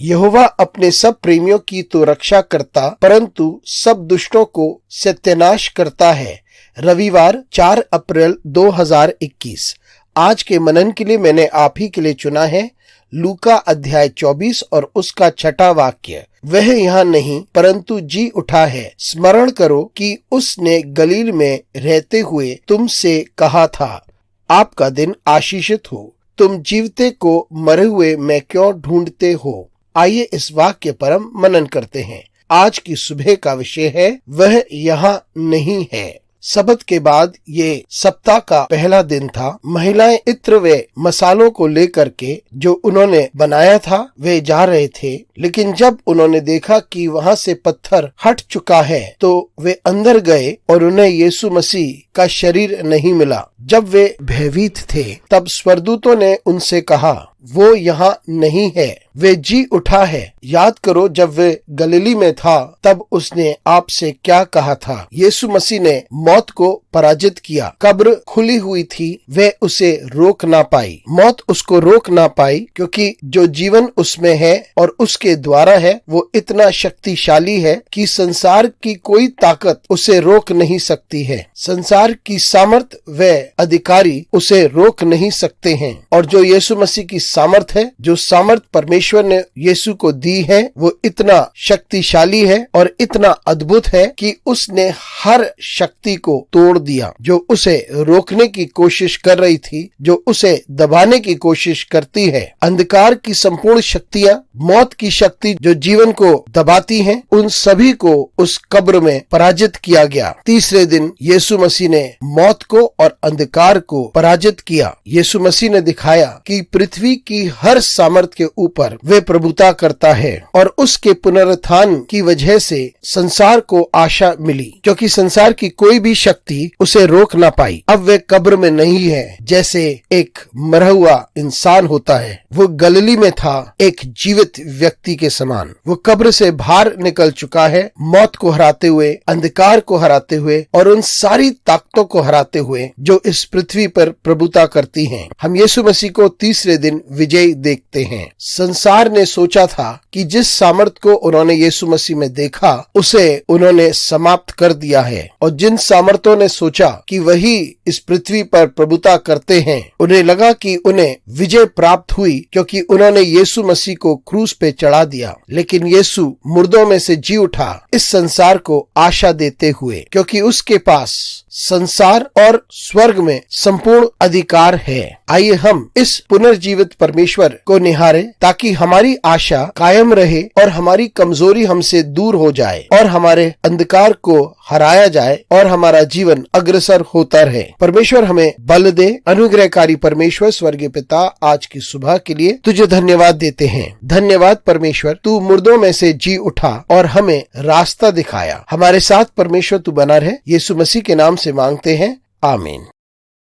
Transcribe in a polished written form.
यहोवा अपने सब प्रेमियों की तो रक्षा करता, परंतु सब दुष्टों को सत्यानाश करता है। रविवार 4 अप्रैल 2021। आज के मनन के लिए मैंने आप ही के लिए चुना है लूका अध्याय 24 और उसका 6वां वाक्य। वह यहाँ नहीं परंतु जी उठा है। स्मरण करो कि उसने गलील में रहते हुए तुमसे कहा था, आपका दिन आशीषित हो। तुम जीवते को मरे हुए में क्यों ढूंढते हो। आइए इस वाक्य पर हम मनन करते हैं। आज की सुबह का विषय है वह यहाँ नहीं है। सबत के बाद ये सप्ताह का पहला दिन था। महिलाएं इत्र व मसालों को लेकर के जो उन्होंने बनाया था वे जा रहे थे, लेकिन जब उन्होंने देखा कि वहां से पत्थर हट चुका है तो वे अंदर गए और उन्हें यीशु मसीह का शरीर नहीं मिला। जब वे भयभीत थे तब स्वर्गदूतों ने उनसे कहा, वो यहाँ नहीं है, वे जी उठा है। याद करो, जब वे गलीली में था तब उसने आपसे क्या कहा था। यीशु मसीह ने मौत को पराजित किया। कब्र खुली हुई थी, वे उसे रोक ना पाई। मौत उसको रोक ना पाई, क्योंकि जो जीवन उसमें है और उसके द्वारा है वो इतना शक्तिशाली है कि संसार की कोई ताकत उसे रोक नहीं सकती है। संसार की सामर्थ व अधिकारी उसे रोक नहीं सकते हैं। और जो यीशु मसीह की सामर्थ है, जो सामर्थ परमेश्वर ने यीशु को दी है, वो इतना शक्तिशाली है और इतना अद्भुत है कि उसने हर शक्ति को तोड़ दिया जो उसे रोकने की कोशिश कर रही थी, जो उसे दबाने की कोशिश करती है। अंधकार की संपूर्ण शक्तियां, मौत की शक्ति जो जीवन को दबाती हैं, उन सभी को उस कब्र में पराजित किया गया। तीसरे दिन यीशु मसीह ने मौत को और अंधकार को पराजित किया। यीशु मसीह ने दिखाया कि पृथ्वी की हर सामर्थ के ऊपर वे प्रभुता करता है और उसके पुनरुत्थान की वजह से संसार को आशा मिली, क्योंकि संसार की कोई भी शक्ति उसे रोक ना पाई। अब वे कब्र में नहीं है। जैसे एक मरा हुआ इंसान होता है, वो गलीली में था एक जीवित व्यक्ति के समान। वो कब्र से बाहर निकल चुका है, मौत को हराते हुए, अंधकार को हराते हुए और उन सारी ताकतों को हराते हुए जो इस पृथ्वी पर प्रभुता करती हैं। हम यीशु मसीह को तीसरे दिन विजयी देखते हैं। संसार ने सोचा था कि जिस सामर्थ को उन्होंने यीशु मसीह में देखा उसे उन्होंने समाप्त कर दिया है, और जिन सामर्थों ने सोचा कि वही इस पृथ्वी पर प्रभुता करते हैं, उन्हें लगा कि उन्हें विजय प्राप्त हुई क्योंकि उन्होंने यीशु मसीह को क्रूस पे चढ़ा दिया। लेकिन यीशु मुर्दों में से जी उठा इस संसार को आशा देते हुए, क्योंकि उसके पास संसार और स्वर्ग में संपूर्ण अधिकार है। आइए हम इस पुनर्जीवित परमेश्वर को निहारें ताकि हमारी आशा कायम रहे और हमारी कमजोरी हमसे दूर हो जाए और हमारे अंधकार को हराया जाए और हमारा जीवन अग्रसर होता रहे। परमेश्वर हमें बल दे। अनुग्रहकारी परमेश्वर स्वर्गीय पिता, आज की सुबह के लिए तुझे धन्यवाद देते हैं। धन्यवाद परमेश्वर, तू मुर्दों में से जी उठा और हमें रास्ता दिखाया। हमारे साथ परमेश्वर तू बना रहे। यीशु मसीह के नाम से मांगते हैं, आमीन।